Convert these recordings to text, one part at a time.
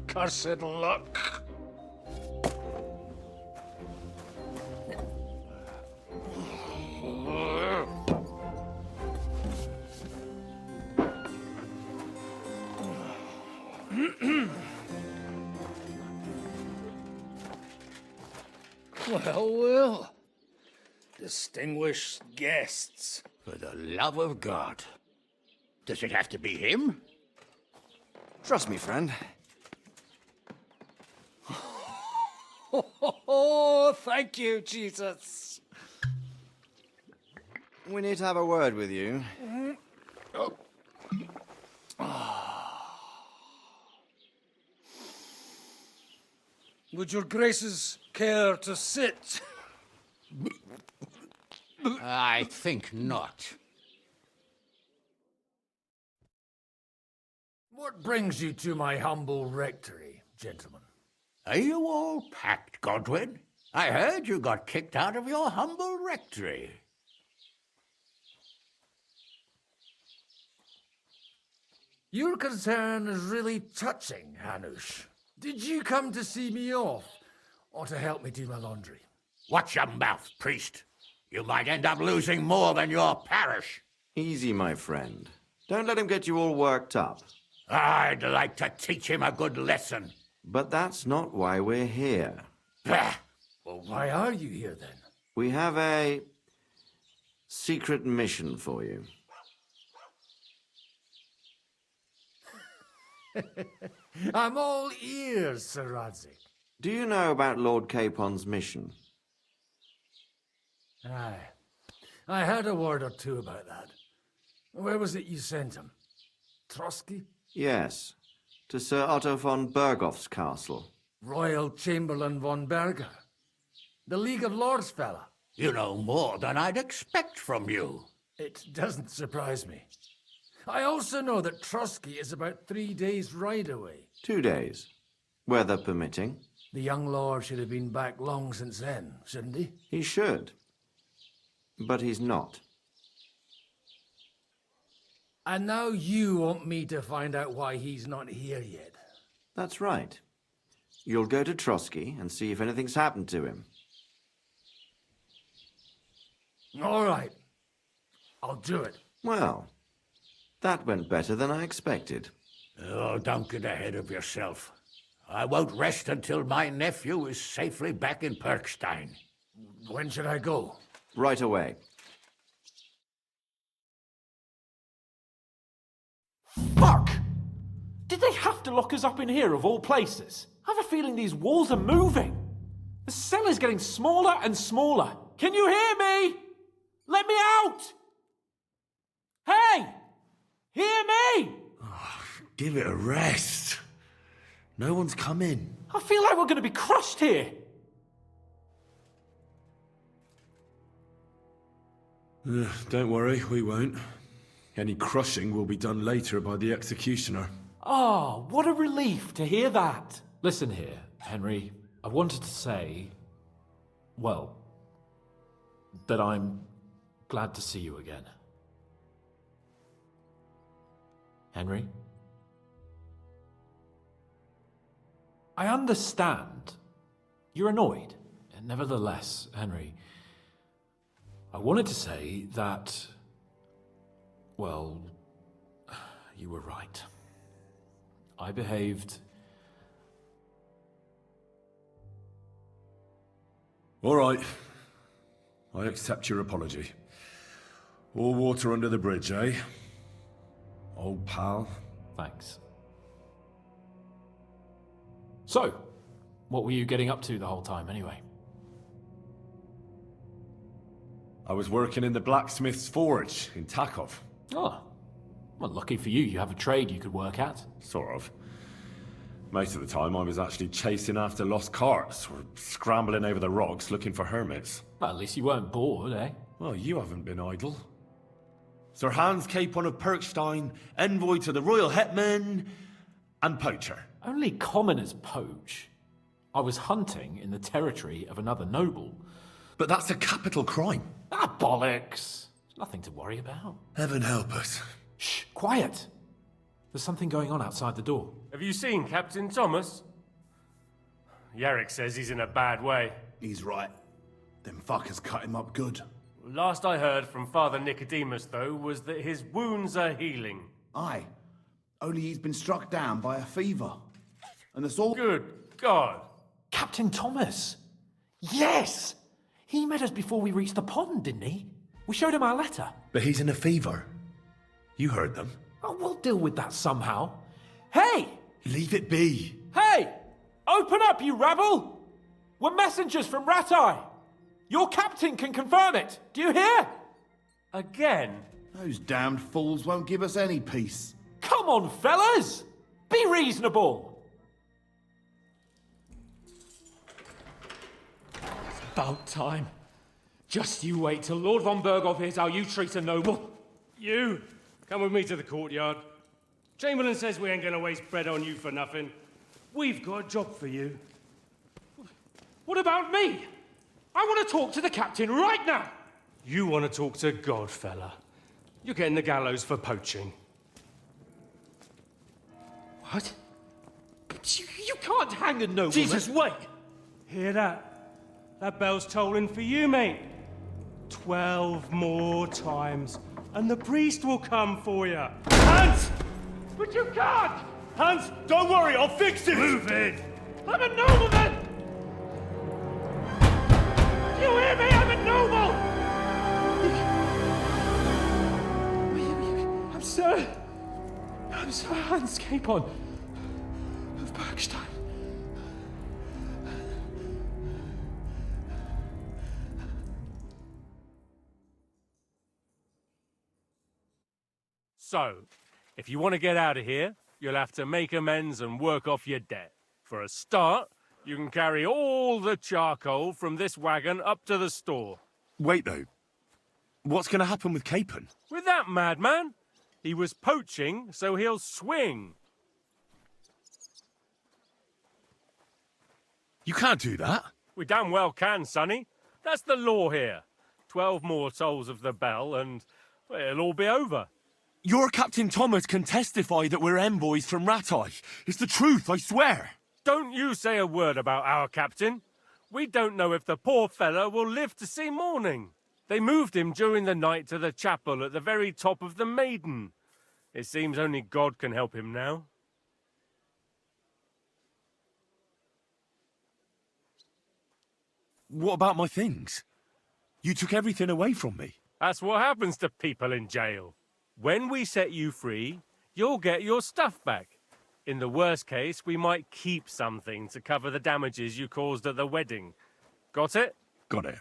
cursed luck. Well, well. Distinguished guests. For the love of God. Does it have to be him? Trust me, friend. Oh, thank you, Jesus. We need to have a word with you. Would your graces care to sit? I think not. What brings you to my humble rectory, gentlemen? Are you all packed, Godwin? I heard you got kicked out of your humble rectory. Your concern is really touching, Hanush. Did you come to see me off, or to help me do my laundry? Watch your mouth, priest. You might end up losing more than your parish. Easy, my friend. Don't let him get you all worked up. I'd like to teach him a good lesson. But that's not why we're here. Bah! Well, why are you here, then? We have a secret mission for you. I'm all ears, Sir Radzik. Do you know about Lord Capon's mission? Aye. I heard a word or two about that. Where was it you sent him? Trotsky? Yes, to Sir Otto von Bergoff's castle. Royal Chamberlain von Berger? The League of Lords fella? You know more than I'd expect from you. It doesn't surprise me. I also know that Trotsky is about 3 days' ride away. 2 days, weather permitting. The young lord should have been back long since then, shouldn't he? He should, but he's not. And now you want me to find out why he's not here yet. That's right. You'll go to Trotsky and see if anything's happened to him. All right. I'll do it. Well, that went better than I expected. Oh, don't get ahead of yourself. I won't rest until my nephew is safely back in Perkstein. When should I go? Right away. Fuck! Did they have to lock us up in here of all places? I have a feeling these walls are moving. The cell is getting smaller and smaller. Can you hear me? Let me out! Hey! Hear me! Give it a rest. No one's come in. I feel like we're going to be crushed here. Don't worry, we won't. Any crushing will be done later by the executioner. Oh, what a relief to hear that. Listen here, Henry. I wanted to say, well, that I'm glad to see you again. Henry? I understand. You're annoyed. Nevertheless, Henry, I wanted to say that, well, you were right. I behaved... All right. I accept your apology. All water under the bridge, eh? Old pal. Thanks. So, what were you getting up to the whole time, anyway? I was working in the blacksmith's forge in Takov. Oh, well, lucky for you, you have a trade you could work at. Sort of. Most of the time I was actually chasing after lost carts or scrambling over the rocks looking for hermits. Well, at least you weren't bored, eh? Well, you haven't been idle. Sir Hans Capon of Perkstein, envoy to the royal hetman, and poacher. Only commoners poach. I was hunting in the territory of another noble. But that's a capital crime. Ah, bollocks! Nothing to worry about. Heaven help us. Shh, quiet! There's something going on outside the door. Have you seen Captain Thomas? Yarrick says he's in a bad way. He's right. Them fuckers cut him up good. Last I heard from Father Nicodemus, though, was that his wounds are healing. Aye. Only he's been struck down by a fever. And it's all... Good God. Captain Thomas! Yes! He met us before we reached the pond, didn't he? We showed him our letter. But he's in a fever. You heard them. Oh, we'll deal with that somehow. Hey! Leave it be. Hey! Open up, you rabble! We're messengers from Ratai. Your captain can confirm it. Do you hear? Again? Those damned fools won't give us any peace. Come on, fellas! Be reasonable! It's about time. Just you wait till Lord von Berghoff hears how you treat a noble. You, come with me to the courtyard. Chamberlain says we ain't gonna waste bread on you for nothing. We've got a job for you. What about me? I want to talk to the captain right now. You want to talk to God, fella. You're getting the gallows for poaching. What? But you can't hang a nobleman. Jesus, wait! Hear that? That bell's tolling for you, mate. 12 more times, and the priest will come for you. Hans! But you can't! Hans, don't worry, I'll fix it! Move it! I'm a nobleman! Do you hear me? I'm a noble! I'm Sir Hans Capon of Bergstein. So, if you want to get out of here, you'll have to make amends and work off your debt. For a start, you can carry all the charcoal from this wagon up to the store. Wait, though. What's going to happen with Capon? With that madman? He was poaching, so he'll swing. You can't do that. We damn well can, Sonny. That's the law here. 12 more tolls of the bell and well, it'll all be over. Your Captain Thomas can testify that we're envoys from Ratai. It's the truth, I swear. Don't you say a word about our captain. We don't know if the poor fella will live to see morning. They moved him during the night to the chapel at the very top of the Maiden. It seems only God can help him now. What about my things? You took everything away from me. That's what happens to people in jail. When we set you free, you'll get your stuff back. In the worst case, we might keep something to cover the damages you caused at the wedding. Got it? Got it.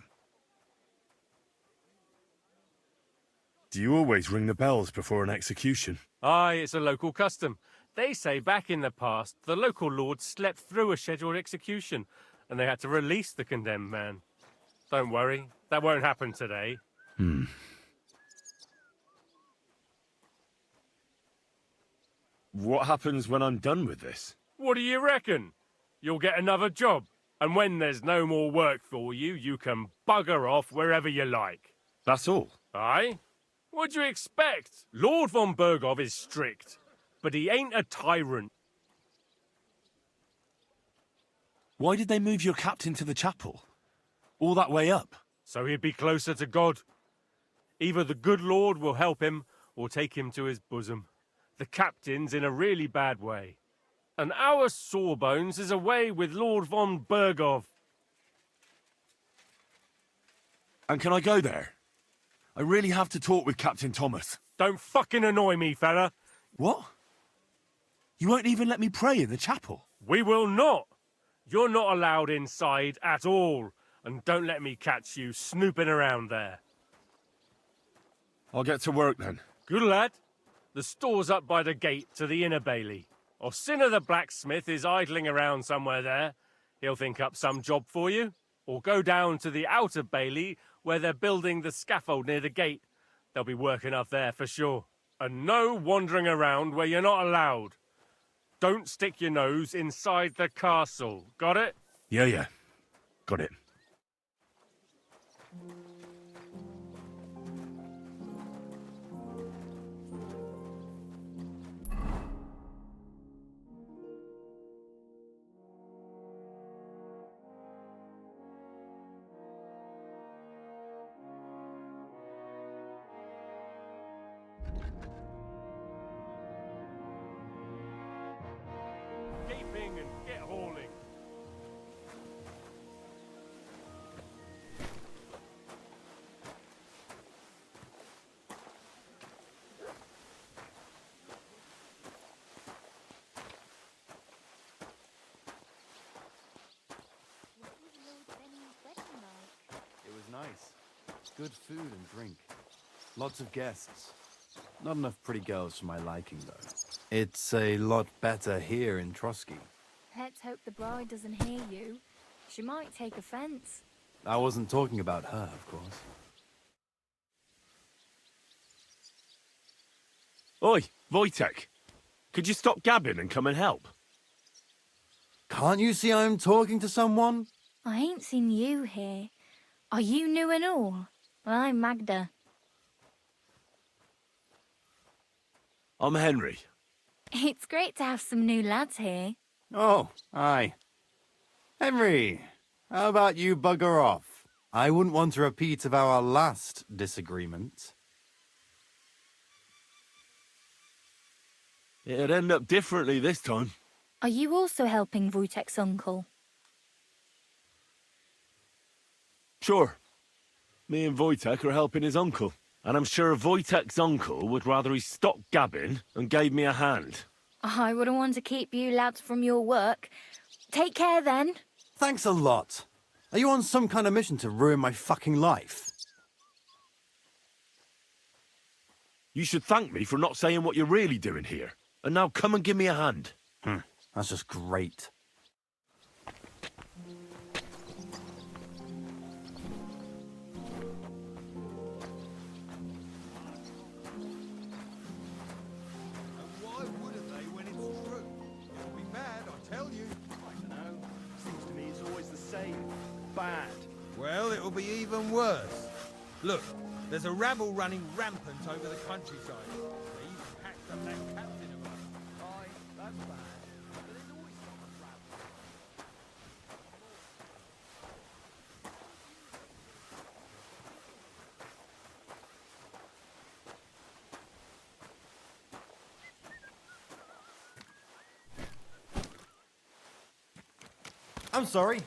Do you always ring the bells before an execution? Aye, it's a local custom. They say back in the past, the local lord slept through a scheduled execution, and they had to release the condemned man. Don't worry, that won't happen today. What happens when I'm done with this? What do you reckon? You'll get another job, and when there's no more work for you, you can bugger off wherever you like. That's all? Aye? What'd you expect? Lord von Berghoff is strict, but he ain't a tyrant. Why did they move your captain to the chapel? All that way up? So he'd be closer to God. Either the good Lord will help him, or take him to his bosom. The captain's in a really bad way. And our Sawbones is away with Lord von Berghoff. And can I go there? I really have to talk with Captain Thomas. Don't fucking annoy me, fella. What? You won't even let me pray in the chapel? We will not. You're not allowed inside at all. And don't let me catch you snooping around there. I'll get to work then. Good lad. The store's up by the gate to the inner bailey. Orsina the blacksmith is idling around somewhere there. He'll think up some job for you. Or go down to the outer bailey where they're building the scaffold near the gate. They'll be working up there for sure. And no wandering around where you're not allowed. Don't stick your nose inside the castle. Got it? Yeah. Got it. nice. Good food and drink. Lots of guests. Not enough pretty girls for my liking, though. It's a lot better here in Trotsky. Let's hope the bride doesn't hear you. She might take offense. I wasn't talking about her, of course. Oi, Wojtek. Could you stop gabbing and come and help? Can't you see I'm talking to someone? I ain't seen you here. Are you new and all? Well, I'm Magda. I'm Henry. It's great to have some new lads here. Oh, aye. Henry, how about you bugger off? I wouldn't want a repeat of our last disagreement. It'd end up differently this time. Are you also helping Wojtek's uncle? Sure. Me and Wojtek are helping his uncle. And I'm sure Wojtek's uncle would rather he stopped gabbing and gave me a hand. I wouldn't want to keep you lads from your work. Take care then. Thanks a lot. Are you on some kind of mission to ruin my fucking life? You should thank me for not saying what you're really doing here. And now come and give me a hand. That's just great. Why wouldn't they when it's true? It'll be bad, I tell you. I don't know. Seems to me it's always the same. Bad. Well, it'll be even worse. Look, there's a rabble running rampant over the countryside. They even packed up that captain of ours. Aye, that's bad. But there's always someone rabble. I'm sorry.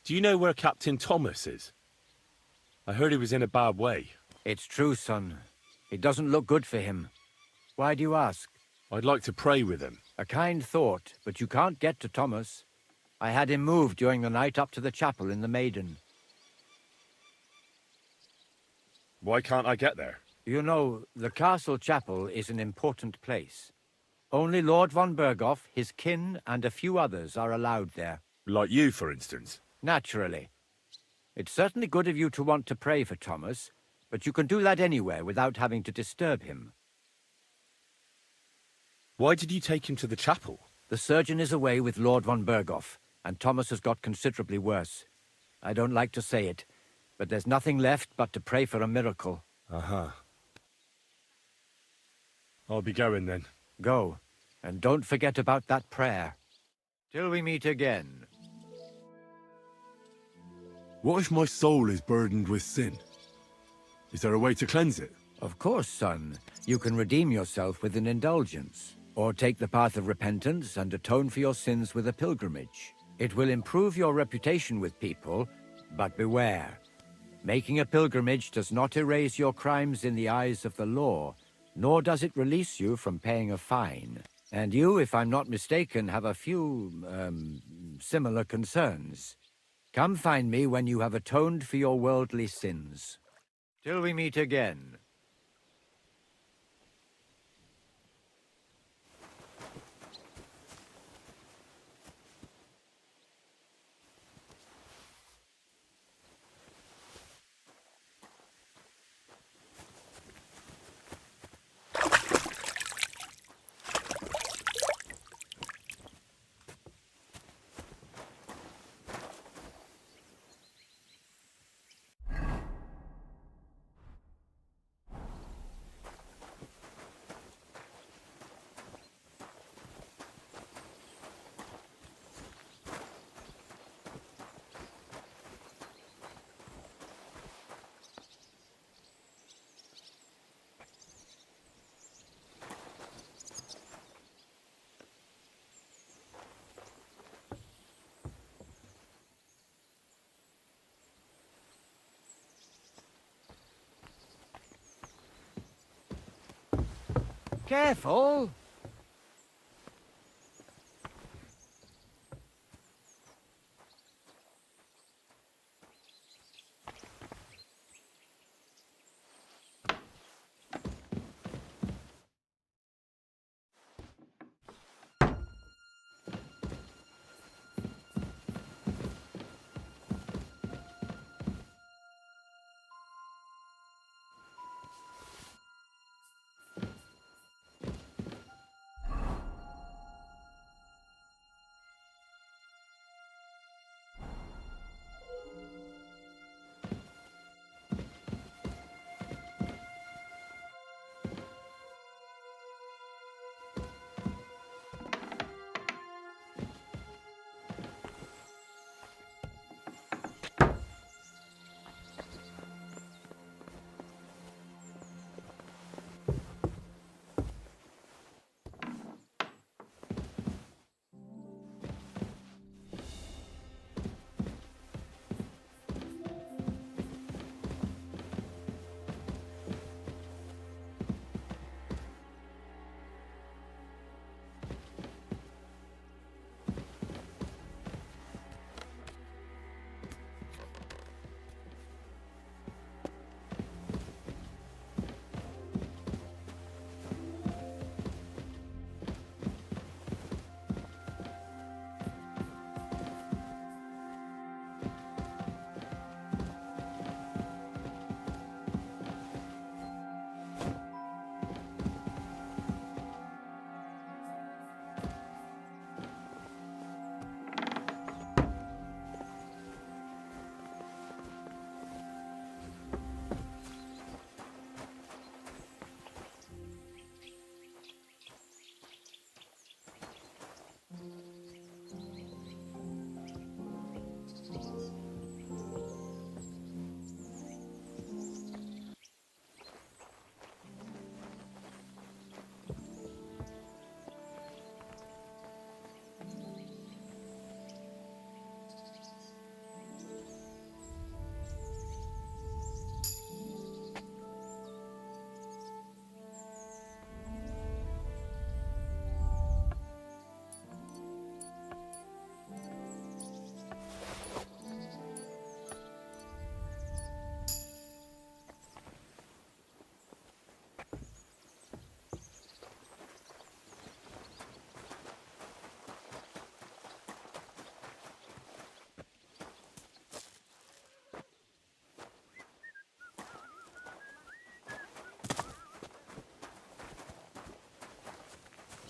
Do you know where Captain Thomas is? I heard he was in a bad way. It's true, son. It doesn't look good for him. Why do you ask? I'd like to pray with him. A kind thought, but you can't get to Thomas. I had him moved during the night up to the chapel in the Maiden. Why can't I get there? You know, the castle chapel is an important place. Only Lord von Berghoff, his kin, and a few others are allowed there. Like you, for instance. Naturally. It's certainly good of you to want to pray for Thomas, but you can do that anywhere without having to disturb him. Why did you take him to the chapel? The surgeon is away with Lord von Berghoff, and Thomas has got considerably worse. I don't like to say it, but there's nothing left but to pray for a miracle. I'll be going then. Go, and don't forget about that prayer. Till we meet again. What if my soul is burdened with sin? Is there a way to cleanse it? Of course, son. You can redeem yourself with an indulgence, or take the path of repentance and atone for your sins with a pilgrimage. It will improve your reputation with people, but beware. Making a pilgrimage does not erase your crimes in the eyes of the law, nor does it release you from paying a fine. And you, if I'm not mistaken, have a few, similar concerns. Come find me when you have atoned for your worldly sins. Till we meet again. Careful!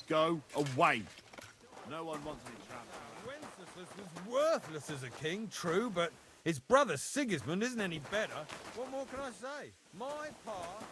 Go away. No one wants any trouble. Wenceslas was worthless as a king, true, but his brother Sigismund isn't any better. What more can I say? My part...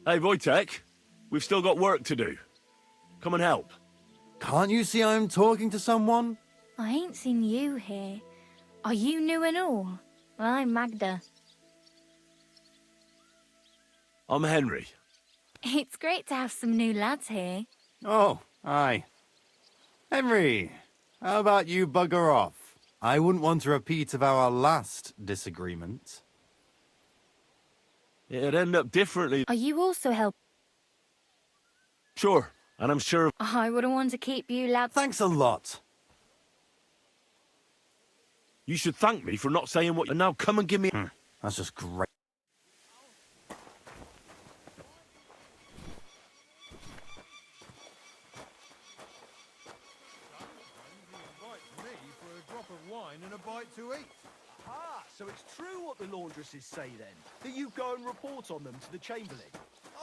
Hey, Wojtek, we've still got work to do. Come and help. Can't you see I'm talking to someone? I ain't seen you here. Are you new and all? Well, I'm Magda. I'm Henry. It's great to have some new lads here. Oh, aye. Henry, how about you bugger off? I wouldn't want a repeat of our last disagreement. It'd end up differently. Are you also helping? Sure, and I'm sure... I wouldn't want to keep you lads... Thanks a lot. You should thank me for not saying what... And now come and give me... That's just great. And a bite to eat. Ah, so it's true what the laundresses say then, that you go and report on them to the Chamberlain?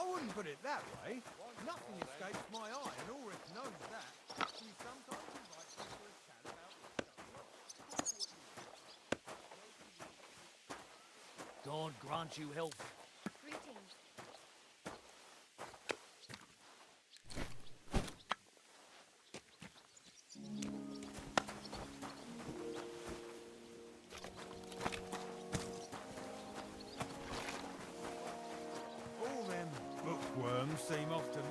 I wouldn't put it that way. Nothing escapes my eye, and Ulrich knows that. He sometimes invites me for a chat about this stuff. God grant you health. Greetings. All them bookworms seem off to me.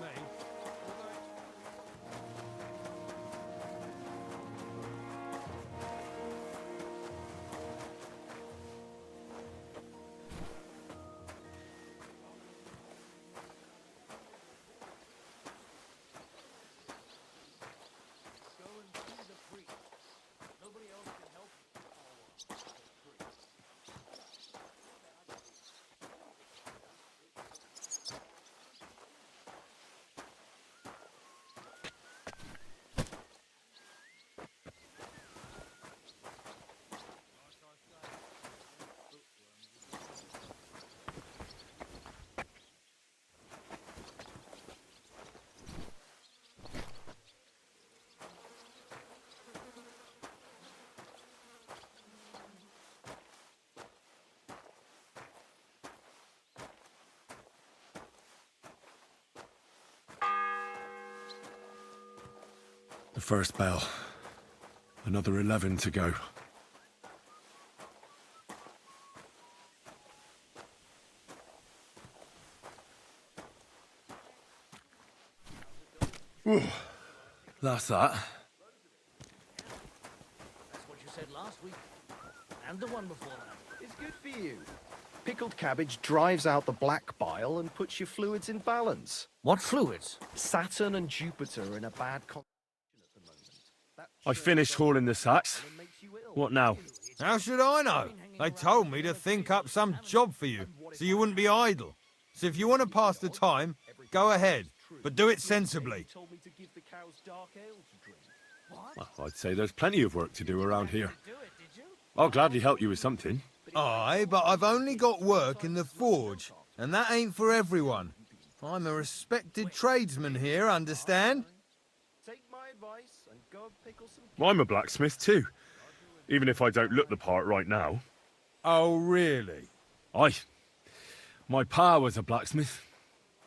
Go and see the priest. Nobody else can help you. The first bell. Another 11 to go. Whew. That's that. That's what you said last week. And the one before that. It's good for you. Pickled cabbage drives out the black bile and puts your fluids in balance. What fluids? Saturn and Jupiter are in a bad condition at the moment. I finished hauling the sacks. What now? How should I know? They told me to think up some job for you, so you wouldn't be idle. So if you want to pass the time, go ahead, but do it sensibly. Told me to give the cows dark ale to drink. Well, I'd say there's plenty of work to do around here. I'll gladly help you with something. Aye, but I've only got work in the forge, and that ain't for everyone. I'm a respected tradesman here, understand? Take my advice and go and pickle some. Well, I'm a blacksmith too, even if I don't look the part right now. Oh, really? Aye. My pa was a blacksmith,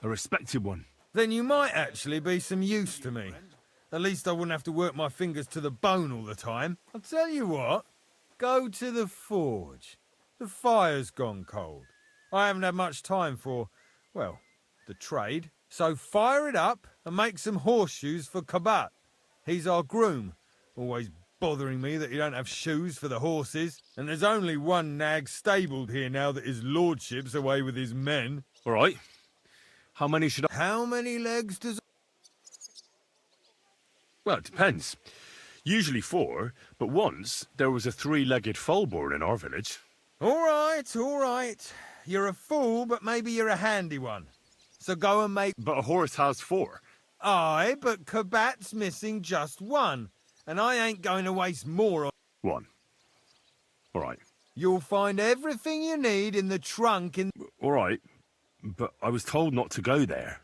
a respected one. Then you might actually be some use to me. At least I wouldn't have to work my fingers to the bone all the time. I'll tell you what, go to the forge. The fire's gone cold. I haven't had much time for, well, the trade. So fire it up and make some horseshoes for Kabat. He's our groom, always bothering me that he don't have shoes for the horses. And there's only one nag stabled here now that his lordship's away with his men. All right. How many should I... How many legs does... Well, it depends. Usually 4, but once there was a 3-legged foal born in our village. All right. You're a fool, but maybe you're a handy one. So go and make... But a horse has 4. Aye, but Kabat's missing just 1. And I ain't going to waste more on... 1. All right. You'll find everything you need in the trunk in... All right, but I was told not to go there.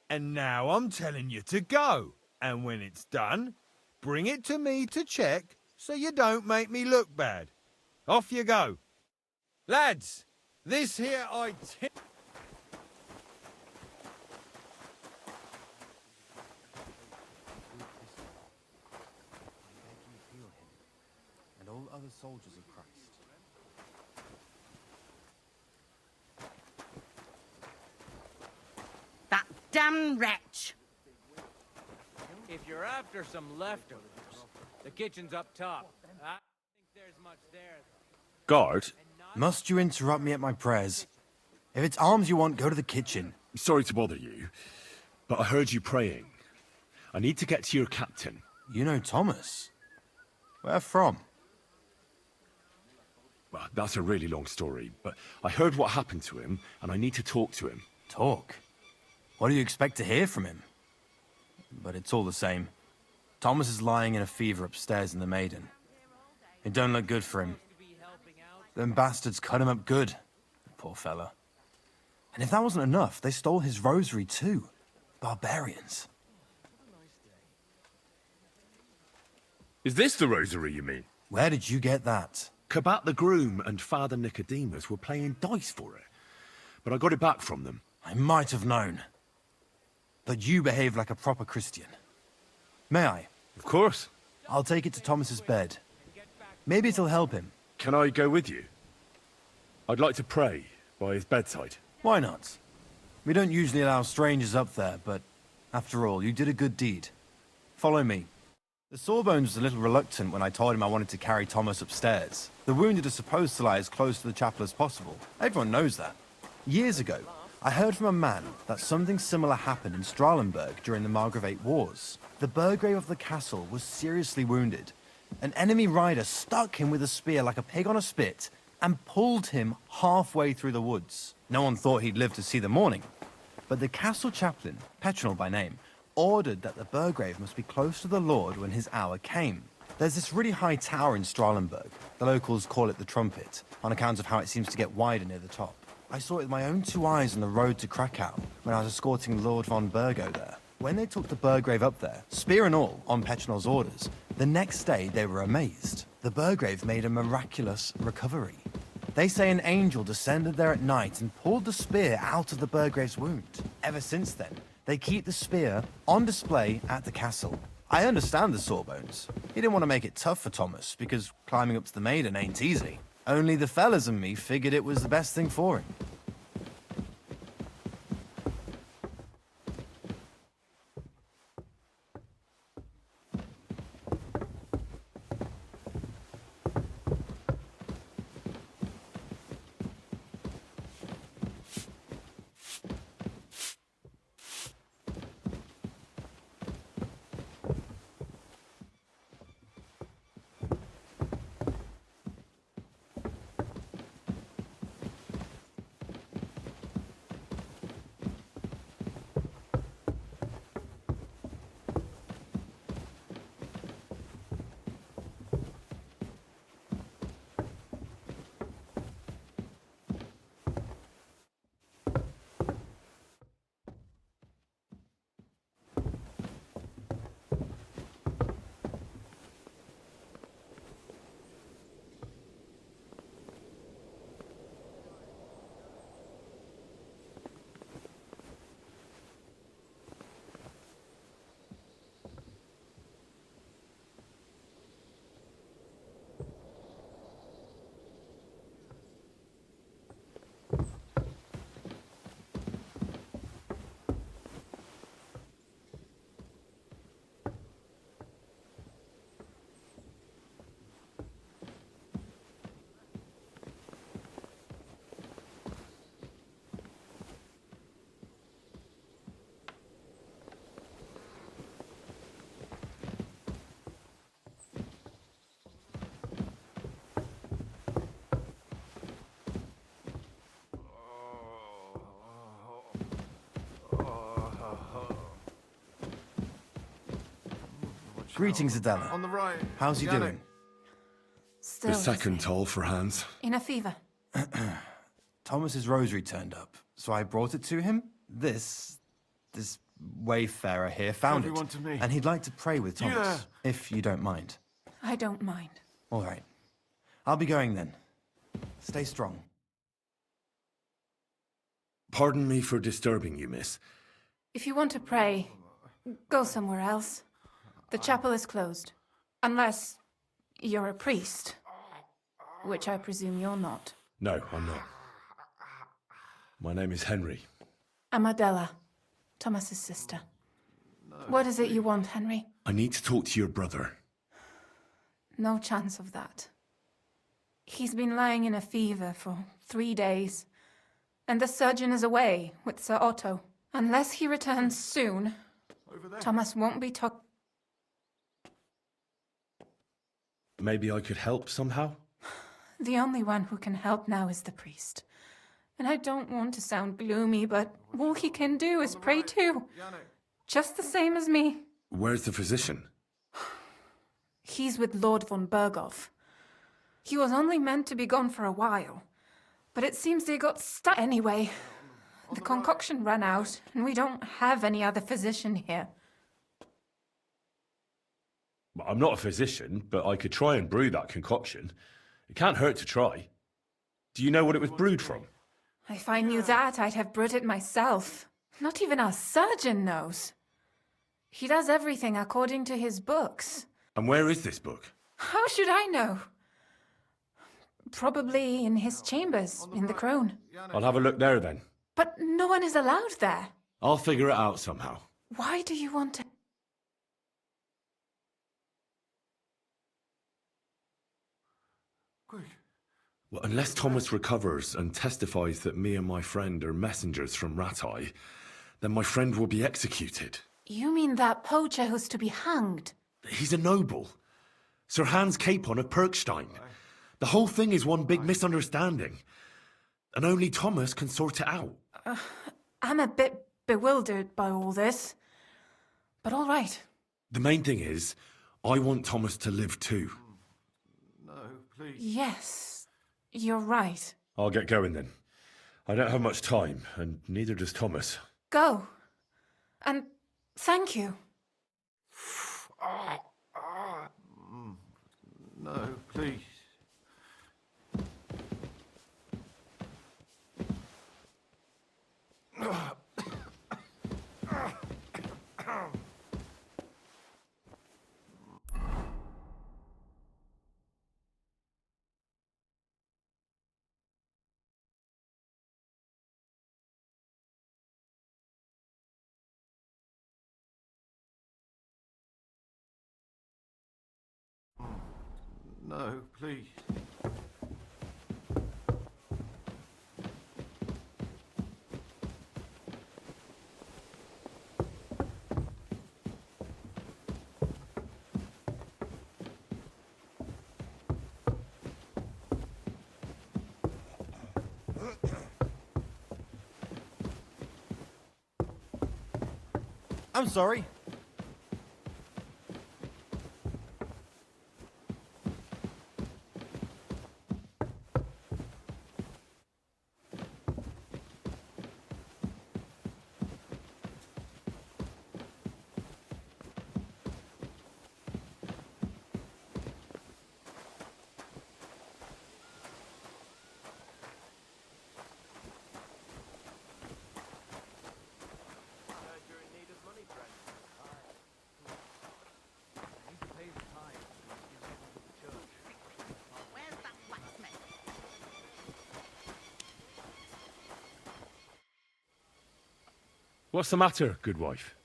And now I'm telling you to go. And when it's done, bring it to me to check so you don't make me look bad. Off you go. Lads, this here And all other soldiers of Christ. That damn wretch! If you're after some leftovers, the kitchen's up top. I don't think there's much there. Guard? Must you interrupt me at my prayers? If it's alms you want, go to the kitchen. Sorry to bother you, but I heard you praying. I need to get to your captain. You know Thomas? Where from? Well, that's a really long story, but I heard what happened to him, and I need to talk to him. Talk? What do you expect to hear from him? But it's all the same. Thomas is lying in a fever upstairs in the Maiden. It don't look good for him. Them bastards cut him up good, the poor fella. And if that wasn't enough, they stole his rosary too. barbarians. Is this the rosary you mean? Where did you get that? Kabat the groom and Father Nicodemus were playing dice for it. But I got it back from them. I might have known. But you behave like a proper Christian. May I? Of course. I'll take it to Thomas's bed. Maybe it'll help him. Can I go with you? I'd like to pray by his bedside. Why not? We don't usually allow strangers up there, but after all, you did a good deed. Follow me. The Sawbones was a little reluctant when I told him I wanted to carry Thomas upstairs. The wounded are supposed to lie as close to the chapel as possible. Everyone knows that. Years ago, I heard from a man that something similar happened in Strahlenberg during the Margravate Wars. The Burgrave of the castle was seriously wounded. An enemy rider stuck him with a spear like a pig on a spit and pulled him halfway through the woods. No one thought he'd live to see the morning. But the castle chaplain, Petronel by name, ordered that the Burgrave must be close to the Lord when his hour came. There's this really high tower in Strahlenberg. The locals call it the Trumpet, on account of how it seems to get wider near the top. I saw it with my own 2 eyes on the road to Krakow when I was escorting Lord von Burgo there. When they took the Burgrave up there, spear and all, on Petronel's orders, the next day they were amazed. The Burgrave made a miraculous recovery. They say an angel descended there at night and pulled the spear out of the Burgrave's wound. Ever since then, they keep the spear on display at the castle. I understand the Sawbones. He didn't want to make it tough for Thomas, because climbing up to the Maiden ain't easy. Only the fellas and me figured it was the best thing for him. Greetings, Adela. On the right. How's you doing? Still The second toll for Hans. in a fever. Thomas's rosary turned up, so I brought it to him. This wayfarer here found Everyone it, to me. and he'd like to pray with You Thomas, if you don't mind. I don't mind. All right. I'll be going then. Stay strong. Pardon me for disturbing you, miss. If you want to pray, go somewhere else. The chapel is closed. Unless you're a priest. Which I presume you're not. No, I'm not. My name is Henry. I'm Adela, Thomas's sister. What is it you want, Henry? I need to talk to your brother. No chance of that. He's been lying in a fever for 3 days. And the surgeon is away with Sir Otto. Unless he returns soon, Thomas won't be took. Maybe I could help somehow? The only one who can help now is the priest. And I don't want to sound gloomy, but all he can do is pray too. Just the same as me. Where's the physician? He's with Lord von Berghoff. He was only meant to be gone for a while. But it seems they got stuck anyway. The concoction ran out, and we don't have any other physician here. I'm not a physician, but I could try and brew that concoction. It can't hurt to try. Do you know what it was brewed from? If I knew that, I'd have brewed it myself. Not even our surgeon knows. He does everything according to his books. And where is this book? How should I know? Probably in his chambers, in the crone. I'll have a look there then. But no one is allowed there. I'll figure it out somehow. Why do you want to... Well, unless Thomas recovers and testifies that me and my friend are messengers from Ratai, then my friend will be executed. You mean that poacher who's to be hanged? He's a noble. Sir Hans Capon of Perkstein. The whole thing is one big misunderstanding. And only Thomas can sort it out. I'm a bit bewildered by all this. But all right. The main thing is, I want Thomas to live too. No, please. Yes, you're right. I'll get going then. I don't have much time, and neither does Thomas. Go. And thank you. No, please. No, please. I'm sorry. What's the matter, good wife?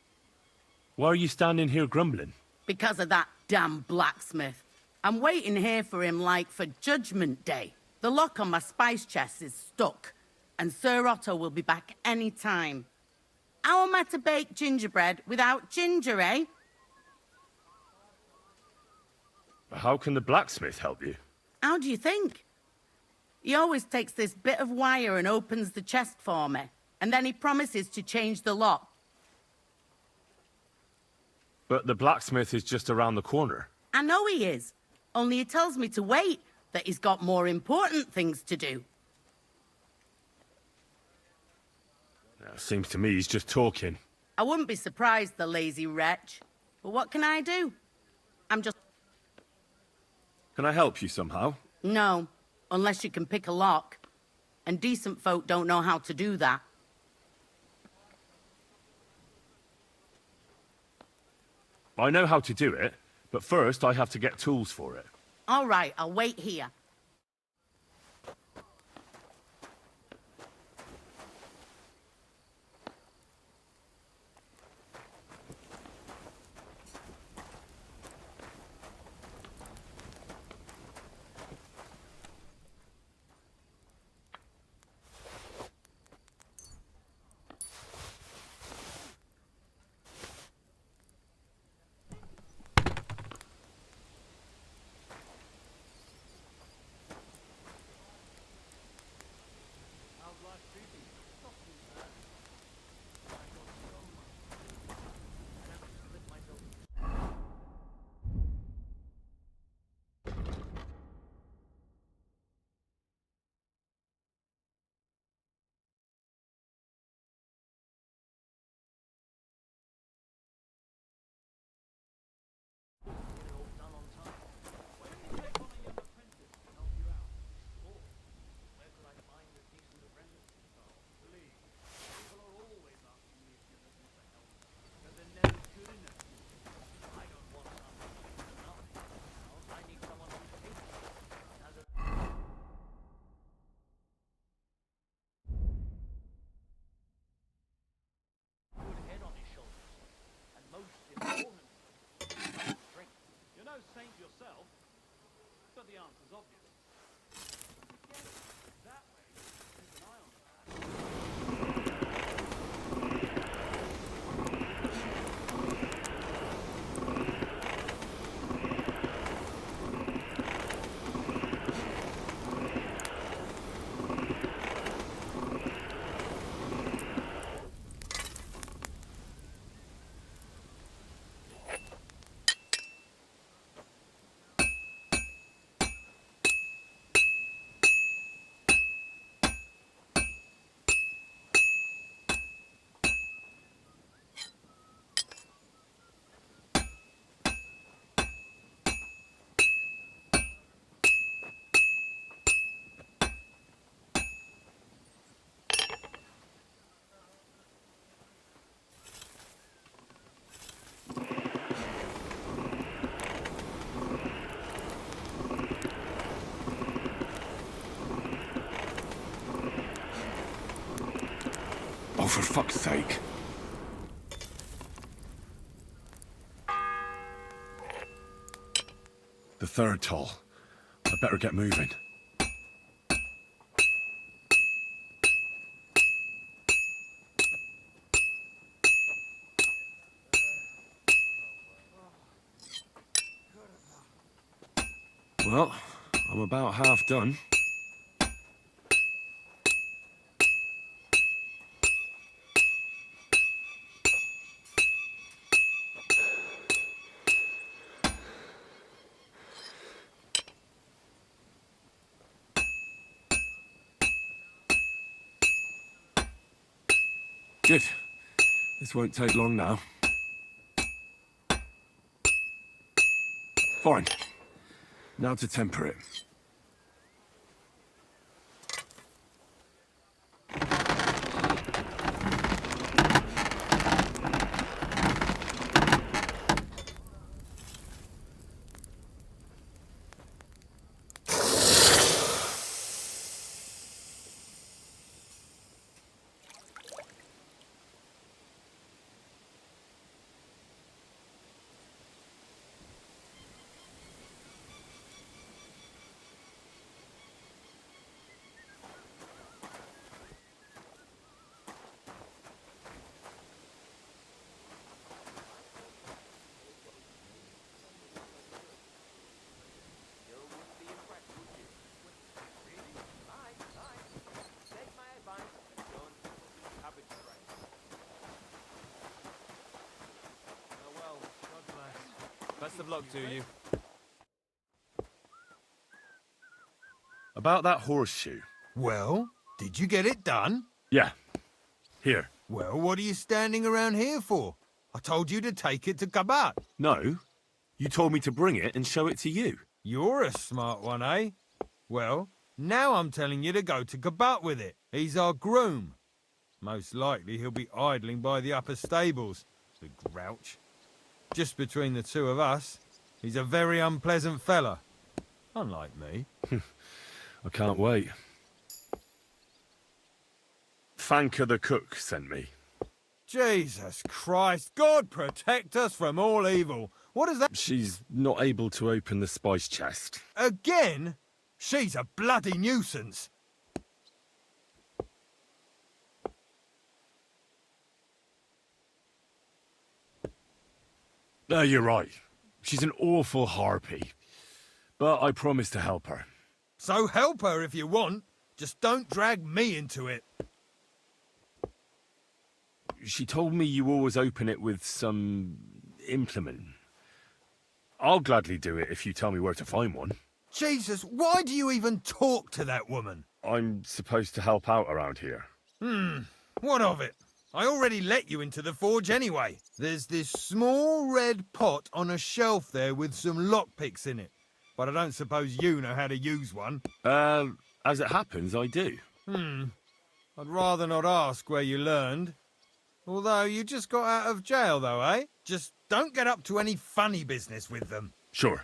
Why are you standing here grumbling? Because of that damn blacksmith. I'm waiting here for him like for Judgment Day. The lock on my spice chest is stuck, and Sir Otto will be back any time. How am I to bake gingerbread without ginger, eh? How can the blacksmith help you? How do you think? He always takes this bit of wire and opens the chest for me, and then he promises to change the lock. But the blacksmith is just around the corner. I know he is, only he tells me to wait, that he's got more important things to do. Seems to me he's just talking. I wouldn't be surprised, the lazy wretch. But what can I do? I'm just... Can I help you somehow? No, unless you can pick a lock. And decent folk don't know how to do that. I know how to do it, but first I have to get tools for it. All right, I'll wait here. saint yourself, but the answer's obvious. That way, keep an eye on that. Oh, for fuck's sake. The third toll. I better get moving. Well, I'm about half done. Good. This won't take long now. Fine. Now to temper it. Best of luck to you. About that horseshoe. Well, did you get it done? Yeah. Here. Well, what are you standing around here for? I told you to take it to Kabat. No. You told me to bring it and show it to you. You're a smart one, eh? Well, now I'm telling you to go to Kabat with it. He's our groom. Most likely he'll be idling by the upper stables, the grouch. Just between the two of us, he's a very unpleasant fella. Unlike me. I can't wait. Fanka the cook sent me. Jesus Christ, God protect us from all evil. What is that? She's not able to open the spice chest. Again? She's a bloody nuisance. No, you're right. She's an awful harpy. But I promise to help her. So help her if you want. Just don't drag me into it. She told me you always open it with some implement. I'll gladly do it if you tell me where to find one. Jesus, why do you even talk to that woman? I'm supposed to help out around here. What of it? I already let you into the forge anyway. There's this small red pot on a shelf there with some lockpicks in it. But I don't suppose you know how to use one. As it happens, I do. I'd rather not ask where you learned. Although you just got out of jail though, eh? Just don't get up to any funny business with them. Sure.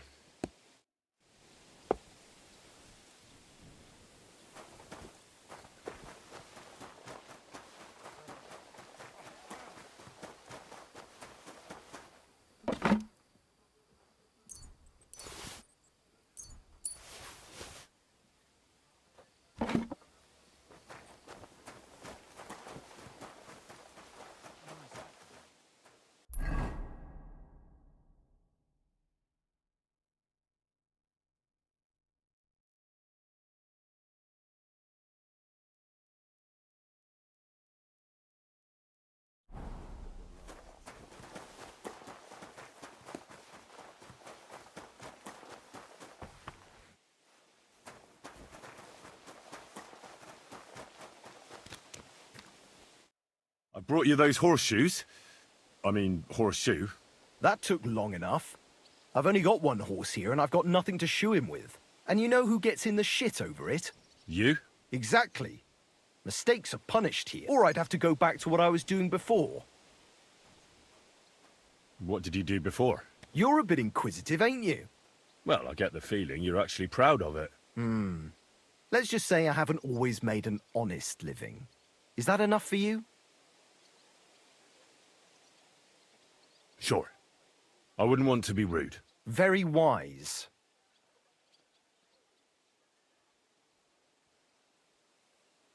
brought you those horseshoes. I mean, horseshoe. That took long enough. I've only got one horse here and I've got nothing to shoe him with. And you know who gets in the shit over it? You? Exactly. Mistakes are punished here, or I'd have to go back to what I was doing before. What did you do before? You're a bit inquisitive, ain't you? Well, I get the feeling you're actually proud of it. Let's just say I haven't always made an honest living. Is that enough for you? Sure. I wouldn't want to be rude. Very wise.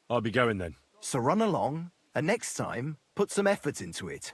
I'll be going then. So run along, and next time, put some effort into it.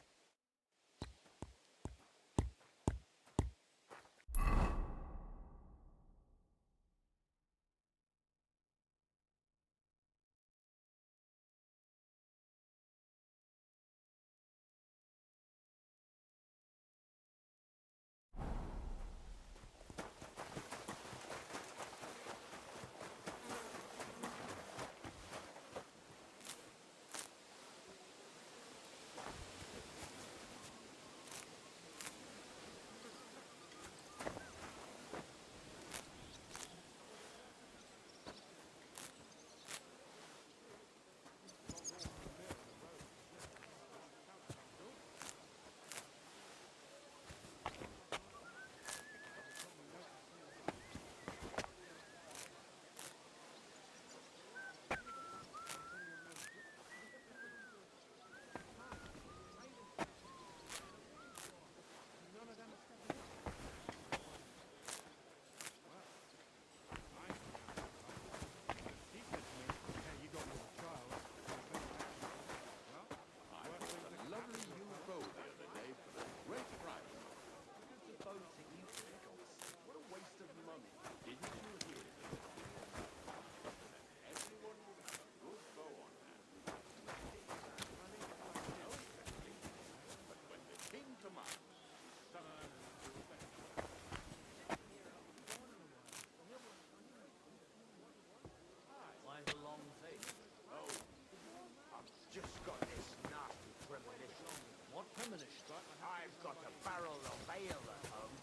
I've got a barrel of ale at home.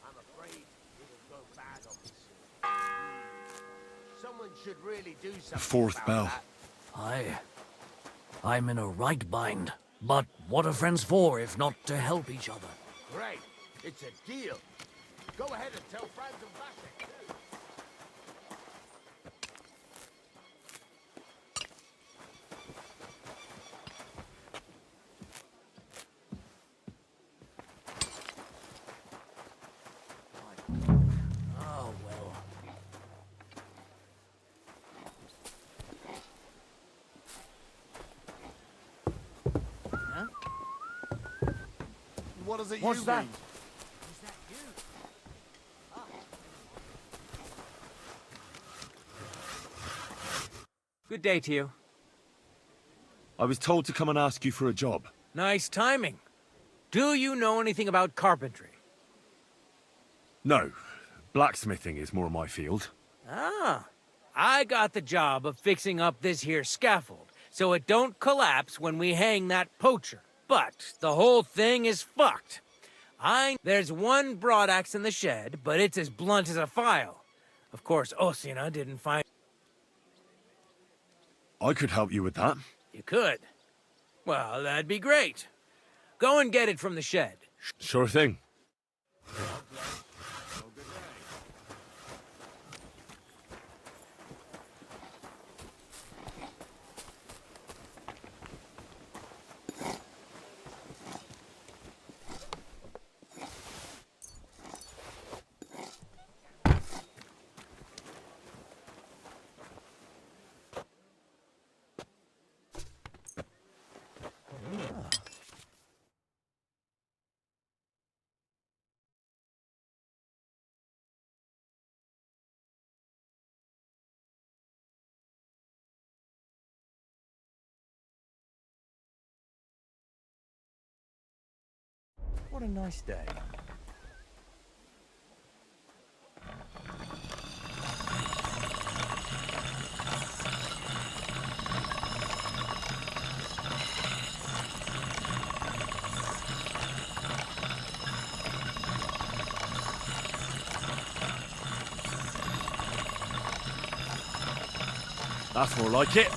I'm afraid it'll go bad on me soon. Someone should really do something. Fourth bell. That. Aye. I'm in a right bind. But what are friends for if not to help each other? Great. It's a deal. Go ahead and tell Franz and Vasek. Oh, well. Huh? What does it What's that? mean? Is that you? Ah. Good day to you. I was told to come and ask you for a job. Nice timing. Do you know anything about carpentry? No. Blacksmithing is more my field. Ah. I got the job of fixing up this here scaffold, so it don't collapse when we hang that poacher. But the whole thing is fucked. There's one broadaxe in the shed, but it's as blunt as a file. Of course, Osina didn't find... I could help you with that. You could? Well, that'd be great. Go and get it from the shed. Sure thing. What a nice day. That's more like it.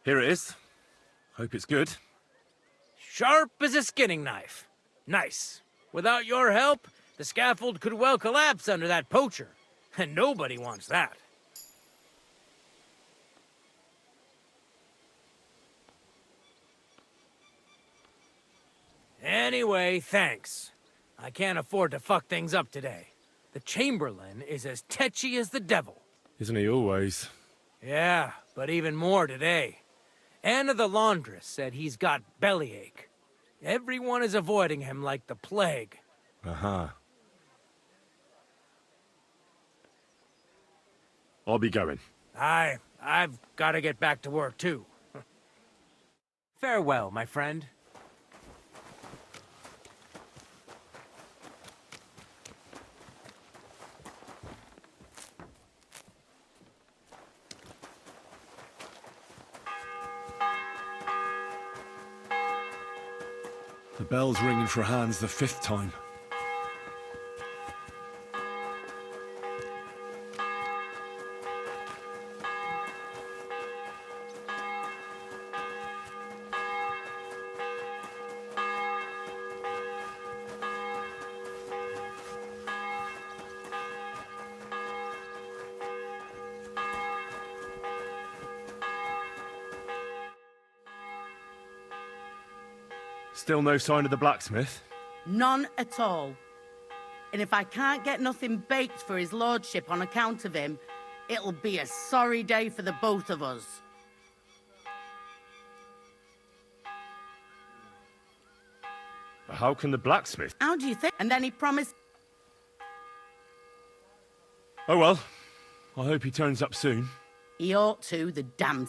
Here it is. Hope it's good. Sharp as a skinning knife. Nice. Without your help, the scaffold could well collapse under that poacher. And nobody wants that. Anyway, thanks. I can't afford to fuck things up today. The Chamberlain is as tetchy as the devil. Isn't he always? Yeah, but even more today. Anna the laundress said he's got bellyache. Everyone is avoiding him like the plague. Uh-huh. I'll be going. I've got to get back to work, too. Farewell, my friend. The bell's ringing for Hans the 5th time. Still no sign of the blacksmith? None at all. And if I can't get nothing baked for his lordship on account of him, it'll be a sorry day for the both of us. How can the blacksmith? How do you think? And then he promised... Oh well, I hope he turns up soon. He ought to, the damn